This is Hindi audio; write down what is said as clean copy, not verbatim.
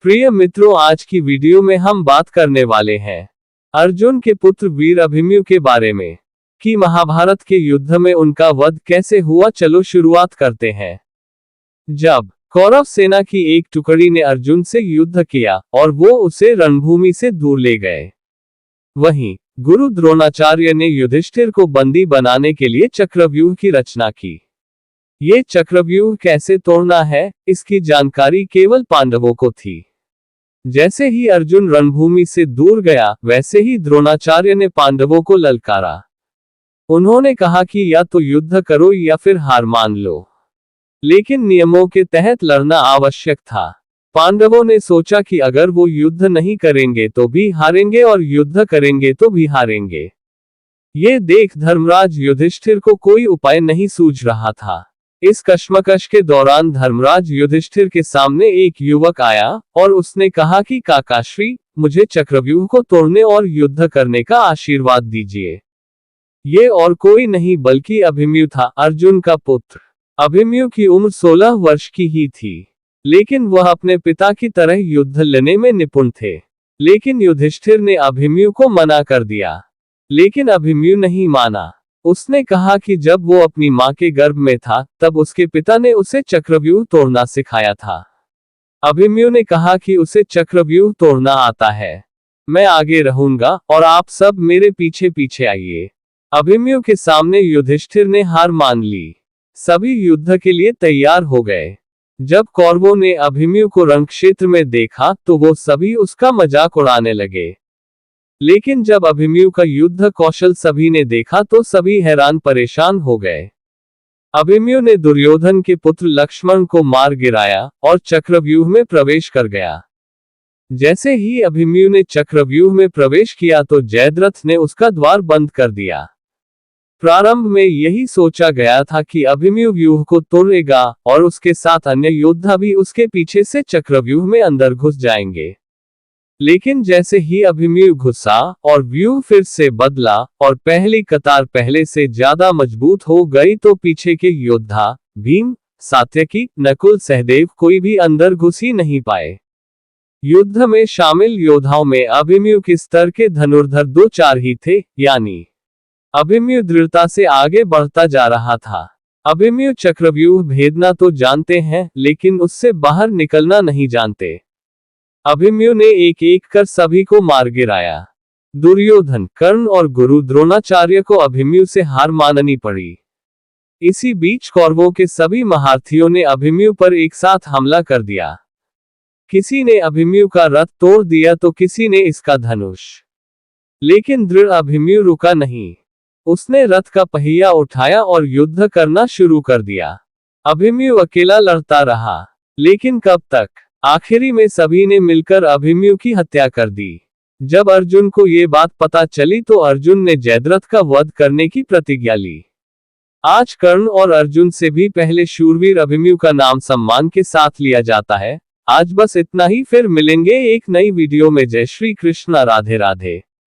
प्रिय मित्रों, आज की वीडियो में हम बात करने वाले हैं अर्जुन के पुत्र वीर अभिमन्यु के बारे में कि महाभारत के युद्ध में उनका वध कैसे हुआ। चलो शुरुआत करते हैं। जब कौरव सेना की एक टुकड़ी ने अर्जुन से युद्ध किया और वो उसे रणभूमि से दूर ले गए, वहीं गुरु द्रोणाचार्य ने युधिष्ठिर को बंदी बनाने के लिए चक्रव्यूह की रचना की। ये चक्रव्यूह कैसे तोड़ना है, इसकी जानकारी केवल पांडवों को थी। जैसे ही अर्जुन रणभूमि से दूर गया, वैसे ही द्रोणाचार्य ने पांडवों को ललकारा। उन्होंने कहा कि या तो युद्ध करो या फिर हार मान लो, लेकिन नियमों के तहत लड़ना आवश्यक था। पांडवों ने सोचा कि अगर वो युद्ध नहीं करेंगे तो भी हारेंगे और युद्ध करेंगे तो भी हारेंगे। ये देख धर्मराज युधिष्ठिर को कोई उपाय नहीं सूझ रहा था। इस कश्मकश के दौरान धर्मराज युधिष्ठिर के सामने एक युवक आया और उसने कहा कि काकाश्री, मुझे चक्रव्यूह को तोड़ने और युद्ध करने का आशीर्वाद दीजिए। ये और कोई नहीं बल्कि अभिमन्यु था, अर्जुन का पुत्र। अभिमन्यु की उम्र 16 वर्ष की ही थी, लेकिन वह अपने पिता की तरह युद्ध लड़ने में निपुण थे। लेकिन युधिष्ठिर ने अभिमन्यु को मना कर दिया, लेकिन अभिमन्यु नहीं माना। उसने कहा कि जब वो अपनी मां के गर्भ में था, तब उसके पिता ने उसे चक्रव्यूह तोड़ना सिखाया था। अभिमन्यु ने कहा कि उसे चक्रव्यूह तोड़ना आता है, मैं आगे रहूंगा और आप सब मेरे पीछे पीछे आइए। अभिमन्यु के सामने युधिष्ठिर ने हार मान ली। सभी युद्ध के लिए तैयार हो गए। जब कौरवों ने अभिमन्यु को रणक्षेत्र में देखा तो वो सभी उसका मजाक उड़ाने लगे। लेकिन जब अभिमन्यु का युद्ध कौशल सभी ने देखा तो सभी हैरान परेशान हो गए। अभिमन्यु ने दुर्योधन के पुत्र लक्ष्मण को मार गिराया और चक्रव्यूह में प्रवेश कर गया। जैसे ही अभिमन्यु ने चक्रव्यूह में प्रवेश किया तो जयद्रथ ने उसका द्वार बंद कर दिया। प्रारंभ में यही सोचा गया था कि अभिमन्यु व्यूह को तोड़ेगा और उसके साथ अन्य योद्धा भी उसके पीछे से चक्रव्यूह में अंदर घुस जाएंगे। लेकिन जैसे ही अभिमन्यु घुसा और व्यूह फिर से बदला और पहली कतार पहले से ज्यादा मजबूत हो गई तो पीछे के योद्धा भीम, सात्यकी, नकुल, सहदेव कोई भी अंदर घुस ही नहीं पाए। युद्ध में शामिल योद्धाओं में अभिमन्यु के स्तर के धनुर्धर 2-4 ही थे, यानी अभिमन्यु दृढ़ता से आगे बढ़ता जा रहा था। अभिमन्यु चक्रव्यूह भेदना तो जानते हैं, लेकिन उससे बाहर निकलना नहीं जानते। अभिमन्यु ने एक एक कर सभी को मार गिराया। दुर्योधन, कर्ण और गुरु द्रोणाचार्य को अभिमन्यु से हार माननी पड़ी। इसी बीच कौरवों के सभी महारथियों ने अभिमन्यु पर एक साथ हमला कर दिया। किसी ने अभिमन्यु का रथ तोड़ दिया तो किसी ने इसका धनुष। लेकिन दृढ़ अभिमन्यु रुका नहीं। उसने रथ का पहिया उठाया और युद्ध करना शुरू कर दिया। अभिमन्यु अकेला लड़ता रहा, लेकिन कब तक? आखिरी में सभी ने मिलकर अभिमन्यु की हत्या कर दी। जब अर्जुन को ये बात पता चली तो अर्जुन ने जयद्रथ का वध करने की प्रतिज्ञा ली। आज कर्ण और अर्जुन से भी पहले शूरवीर अभिमन्यु का नाम सम्मान के साथ लिया जाता है। आज बस इतना ही, फिर मिलेंगे एक नई वीडियो में। जय श्री कृष्ण, राधे राधे।